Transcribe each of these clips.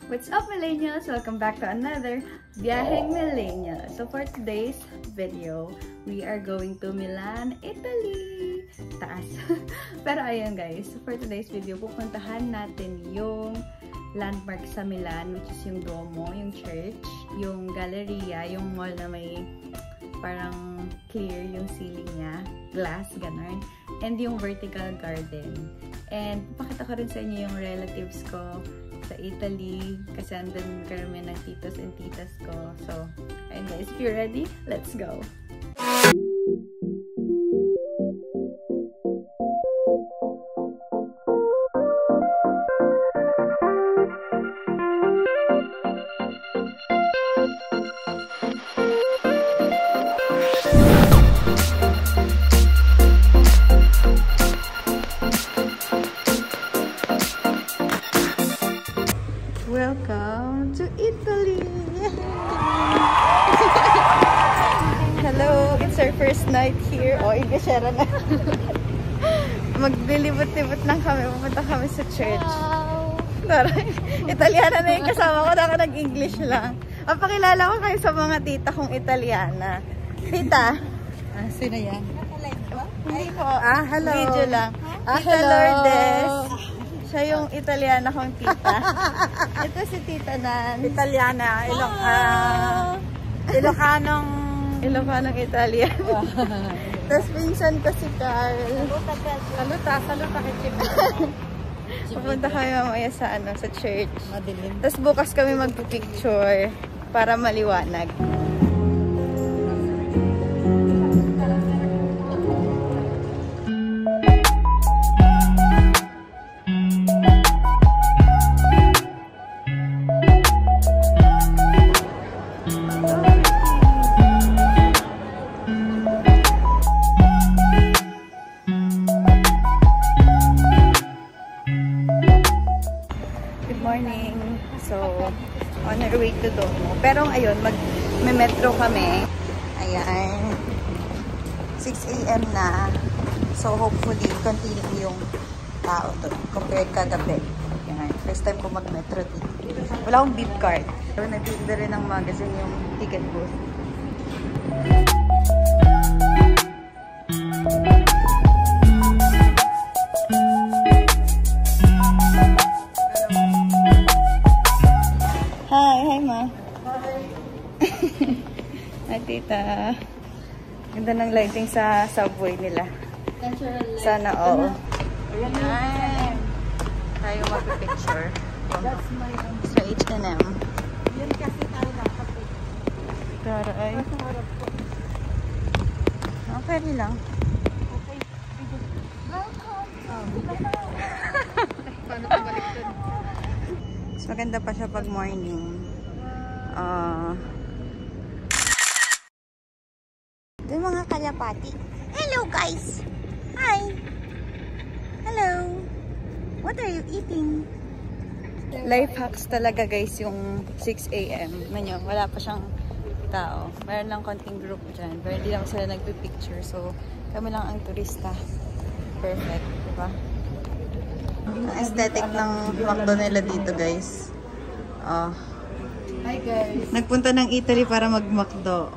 What's up, millennials? Welcome back to another Biyaheng Millennial. So for today's video, we are going to Milan, Italy. Taas. Pero ayun guys, so for today's video, pupuntahan natin yung landmark sa Milan, which is yung Duomo, yung church, yung Galleria, yung mall na may parang clear yung ceiling niya, glass, ganun. And yung vertical garden. And pakita ko rin sa inyo yung relatives ko sa Italy kasi andun kami ng titos and titas ko. So, ayun guys, if you're ready, let's go! Welcome to Italy! Hello! It's our first night here. Oh, Englishera na. Maglilibot-libot lang kami. Pupunta kami sa church. Taray, Italiana na yung kasama ko. Ako nag-English lang. Pakilala ko kayo sa mga tita kong Italiana. Tita? Sino yan? Hindi po. Hello. Video lang. Tita Lourdes. Siya yung Italiana kong tita. Ito si Tita Nan. Italiana. Ilocanong Italian. Tapos pinsan ko si Carl. Saluta kay Chip. Pupunta kami mamaya sa church. Madilim. Tapos bukas kami magpipicture para maliwanag. So, on our way to Duomo. Pero ayun, mag-metro kami. Ayan. 6 AM na. So, hopefully, continue yung tao doon compared kagabi. Ayan. First time ko mag-metro dito. Wala akong beep card. So, nagtitinda rin ng magazine yung ticket booth. Hi, ma. Hi, tita. Ganda ng lighting sa subway nila. Sana all. Ayan. Tayo mag-picture. Sa H&M. Yan kasi tayo dapat. Taray. Okay lang. Okay. Paano ka balik doon? Maganda pa siya pag morning. Ito yung mga kalapati. Hello guys! Hi! Hello! What are you eating? Life hacks talaga guys yung 6 AM. Nanyo, wala pa siyang tao. Meron lang konting group dyan. Pero hindi lang sila nagpipicture. So, kami lang ang turista. Perfect, diba? Aesthetic ng McDo nila dito guys. Hi guys. Nagpunta ng Italy para mag-McDo.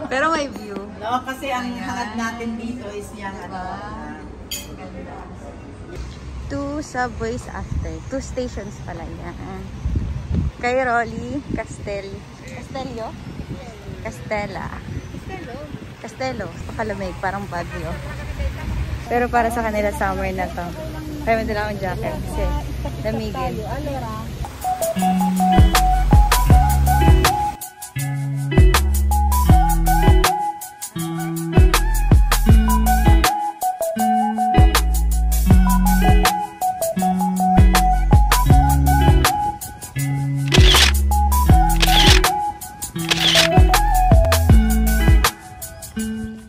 Pero may view. No, kasi ang hangad natin dito is yung Ganda. 2 subways after. 2 stations pala yan. Kay Rolly, Castello? Castello. Pakalamig, parang Baguio. Pero para sa kanila summer na to. Kaya may dala akong jacket kasi lamigin.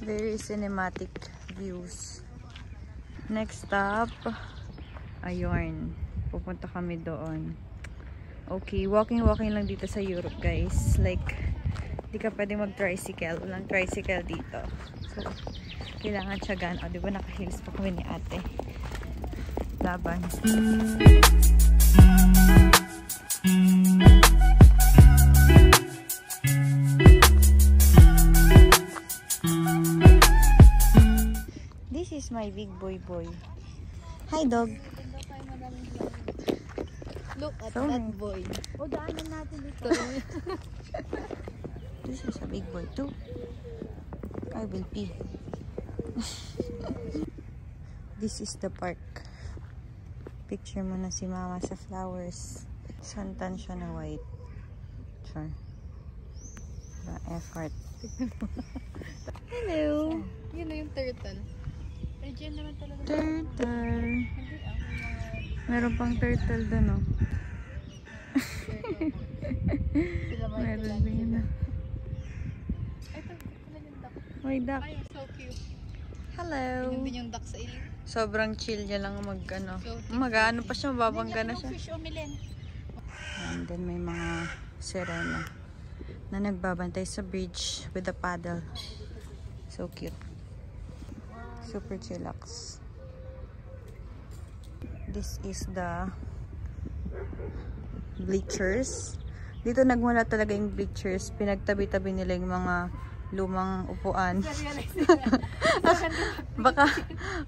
Very cinematic views. Next stop, ayun. Pupunta kami doon. Okay, walking lang dito sa Europe, guys. Like, di ka pwede mag-tricycle. Walang tricycle dito. So, kailangan tiyagaan. O, diba naka-heels pa kami ni ate. Laban. my big boy. Hi, dog. Look at So that many. boy. O, daanan natin dito. This is a big boy too. I will pee. This is the park. Picture mo na si mama sa flowers. Santan siya na white. Sure. F-heart. Hello. Yun na yung turtle. Ay, dyan naman talaga. Turtle. Meron pang turtle doon, oh. Sila Meron din na. Ay, pala yung duck. May duck. Ay, so cute. Hello. Yun din yung duck sa ilog. Sobrang chill niya lang mag-ano. So, Mag-ano pa siya, mababangga na siya. Fish o milen. And then may mga sirena na nagbabantay sa bridge with a paddle. So cute. Super chillax. This is the bleachers. Dito nagmula talaga yung bleachers. Pinagtabi-tabi nila yung mga lumang upuan.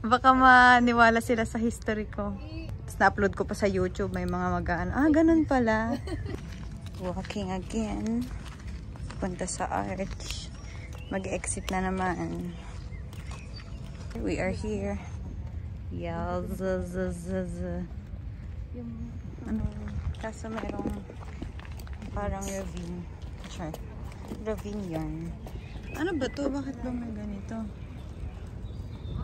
baka maniwala sila sa history ko. Tapos na-upload ko pa sa YouTube. May mga magaan. Ganun pala. Walking again. Punta sa arch. Mag-exit na naman. We are here. Ano? Kaso merong parang ravine. Sure. Ravine yan. Ano ba to? Bakit ba may ganito?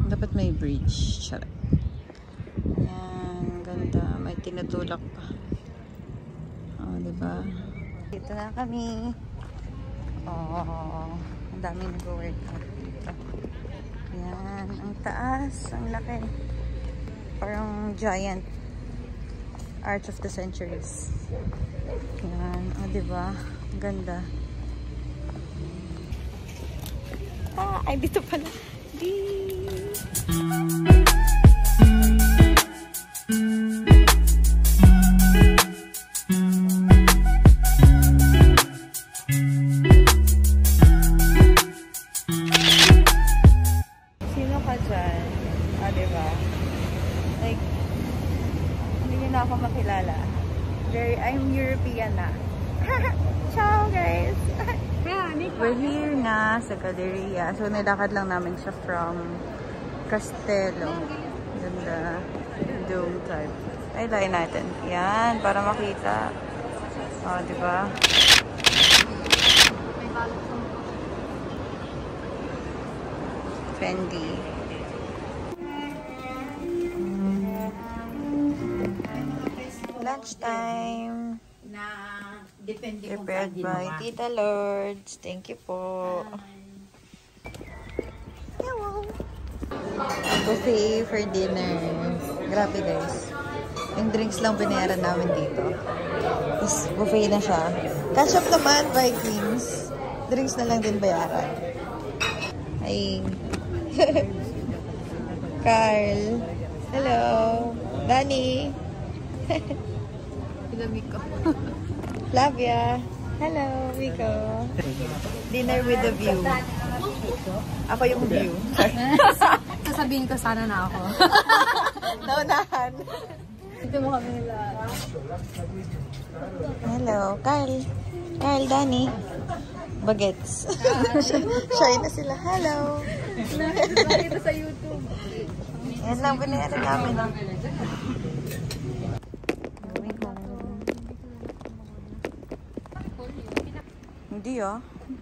Dapat may bridge. Charot. Yan. Ganda. May tinutulak pa. Oh, diba? Dito na kami. Oh, ang dami nag-workout dito. Yan. Ang taas. Ang laki. Parang giant. Arch of the Centuries. Yan. Oh, diba? Ang ganda. Ay, dito pala. Sino ka dyan? Diba? Like, hindi niyo na ako makilala. I'm European na. Ciao, guys! We're here na sa Galleria. So, nilakad lang namin siya from Castello. Ganda. Dome type. Ay, lain natin. Yan, para makita. O, diba? Fendi. Lunchtime. Na depende kung Prepared saan by ginawa. Tita Lourdes. Thank you po. Hello. Buffet for dinner. Grabe guys. Yung drinks lang binayaran namin dito. Tapos buffet na siya. Cash up naman, Vikings. Drinks na lang din bayaran. Hi. Carl. Hello. Danny. Ilamig ko. Flavia. Hello, Rico. Dinner with the view. Ako yung view. Sasabihin ko sana na ako. Naunahan. Dito mo kami nila. Hello, Carl. Carl, Danny. Bagets. Shy na sila. Hello. Nakita sa YouTube. Yan lang binayaran namin. Going home. Hindi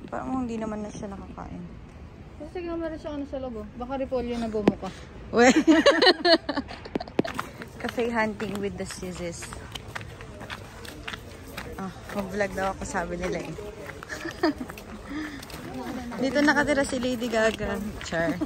parang hindi naman na siya nakakain. Kasi meron siyang ano sa loob. Baka repolyo na gumo ka. Well, cafe hunting with the scissors. Mag-vlog daw ako, sabi nila eh. Dito nakatira si Lady Gaga. Char.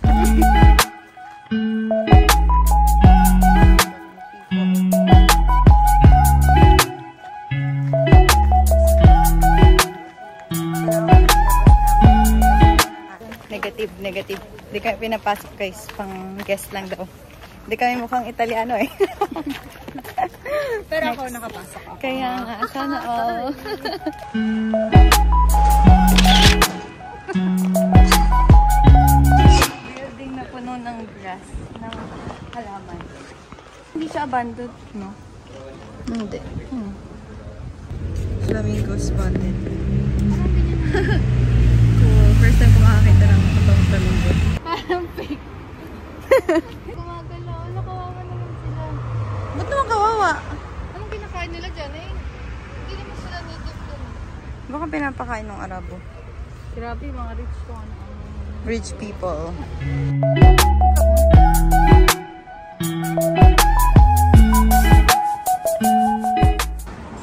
Negative. Di kami pinapasok guys. Pang guest lang daw. Di kami mukhang Italiano eh. Pero ako nakapasok ako. Kaya nga, sana all. Building na puno ng grass. Ng hindi siya abandoned, no? Hindi. Flamingo spotted. Cool. First time ko makakita ng totoong flamingo. Parang fake. Gumagalaw. Kawawa naman sila. Ba't naman kawawa? Anong kinakain nila dyan eh? Hindi naman sila native dun. Baka pinapakain ng Arabo. Grabe, mga rich ko. Rich people.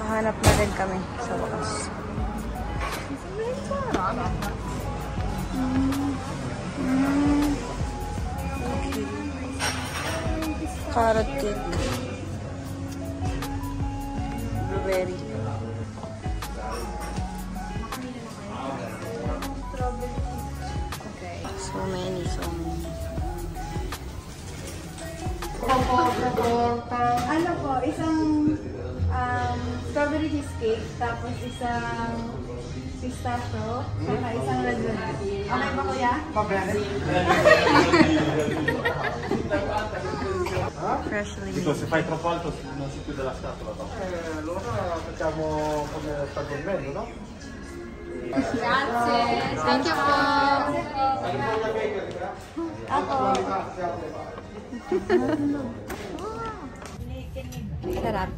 Pahanap na rin kami sa wakas. Okay. Carrot cake. Blueberry. So many. Ano po, isang strawberry cheesecake, tapos isang pistachio, saka isang red velvet. Okay ba kuya? Freshly. Se fai troppo alto non si chiude la scatola dopo. Allora facciamo come sta dormendo, no? Thank you po. Sarap.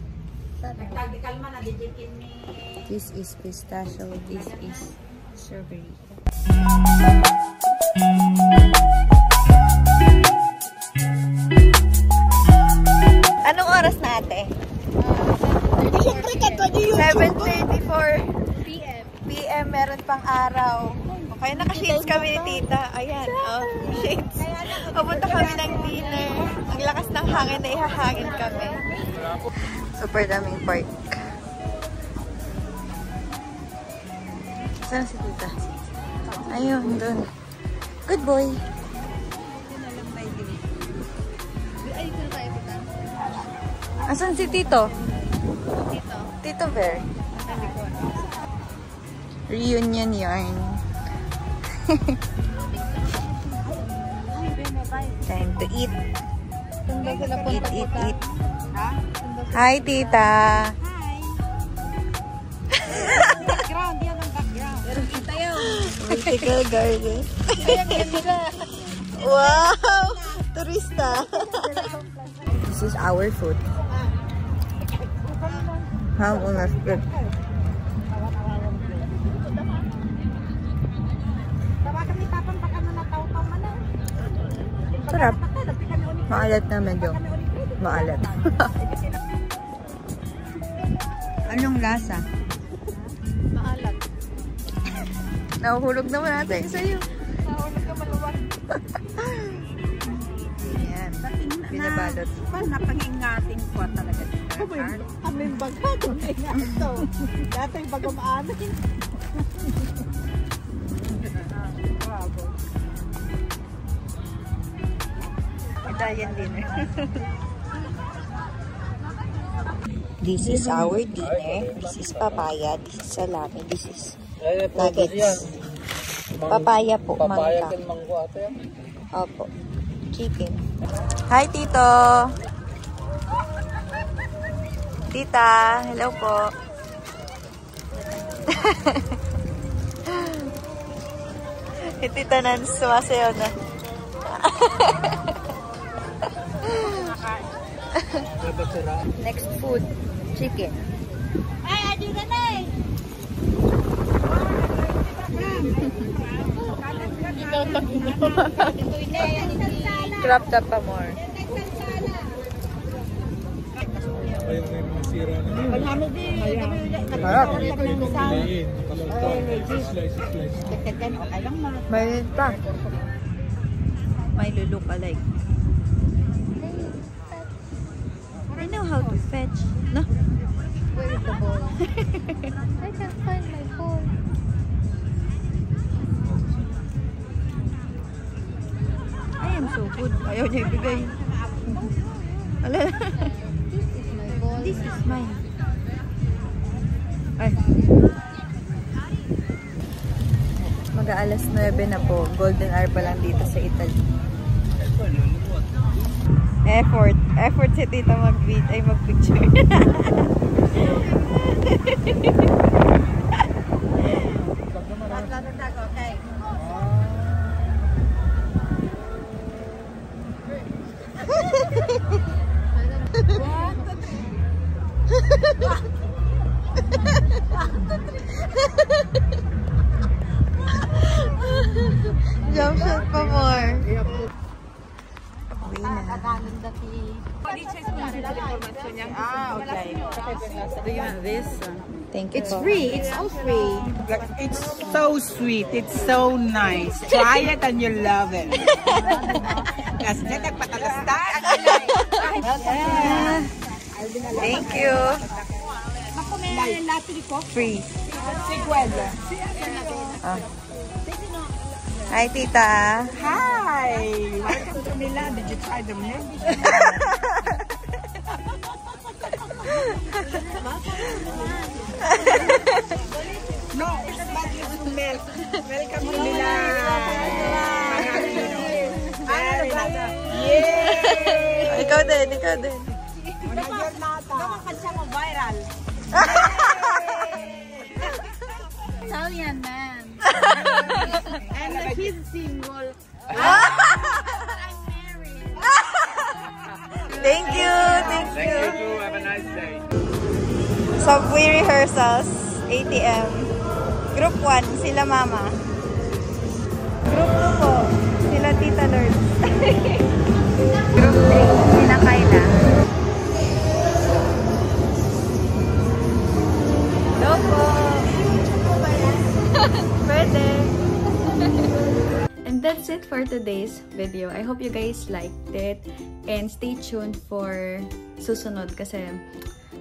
This is pistachio. This is strawberry. Anong oras na ate? 7:34 PM. Meron pang araw. Okay, naka-shades kami ni tita. Ayan, oh, shades. Papunta kami ng dinner. Ang lakas ng hangin na ihahangin kami. Super daming park. Saan si tita? Ayun, dun. Good boy. Ay, ito na tayo kita. Asan si tito? Dito. Tito Bear. Reunion yarn. Time to eat. Eat. Hi, tita. Background, yan ang background. Pero kita yun. Vertical garden. Wow! Turista. This is our food. Ham unas good. Sarap. Maalat na medyo. Maalat. Anong lasa? Maalat. Nahuhulog naman natin sa'yo. Nahulog ka maluwag. Yan. Binabalot. Napangingating ko talaga. Aming baga, tumingan ito. Dati yung baga maamin. Bravo. Italian dinner. This is our dinner. This is papaya. This is salami. This is nuggets. Papaya po. Papaya Mangga. and mango ate. Opo. Chicken. Hi, Tito. Tita. Hello po. Tita Nan sumasayaw na. Next food, chicken. Ay, adi ka na eh. Crop top pa more. Ayun na yung mga sira na. Kami din. Slice. Okay lang na. Mainit pa. May look alike. I know how to fetch. No? Where is the ball? I can't find my phone. I am so good. Ayaw niya ibigay. Wala na. This is my ball. This is mine. Ay. Mag-aalas 9 na po. Golden hour pa lang dito sa Italy. Effort. Effort si tita mag-picture. Okay. Jump shot pa more. Uwi na. Okay. Do you want this? Thank you. It's free. It's all free. It's so sweet. It's so nice. Try it and you'll love it. Kasi nagpatalastan. Thank you. Free. Oh. Hi, tita. Hi! Welcome to Milan. Did you try the milk? No, it's not just milk. Welcome to Milan. Very nice. Yay! Ikaw din, ikaw din. Viral. Italian man. And he's single. Thank you, thank you. Have a nice day. Subway rehearsals, ATM. Group 1, sila mama. Group 2 po, sila tita Lord. Group 3, sila Kayla. Go po! Pwede! And that's it for today's video. I hope you guys liked it. And stay tuned for susunod kasi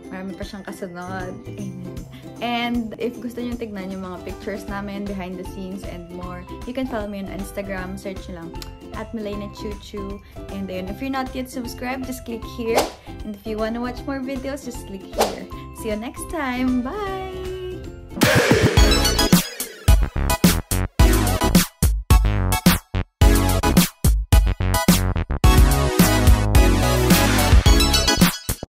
marami pa siyang kasunod. Amen. And if gusto nyo tignan yung mga pictures namin, behind the scenes and more, you can follow me on Instagram. Search nyo lang @MilenaChuchu. And then if you're not yet subscribed, just click here. And if you want to watch more videos, just click here. See you next time. Bye!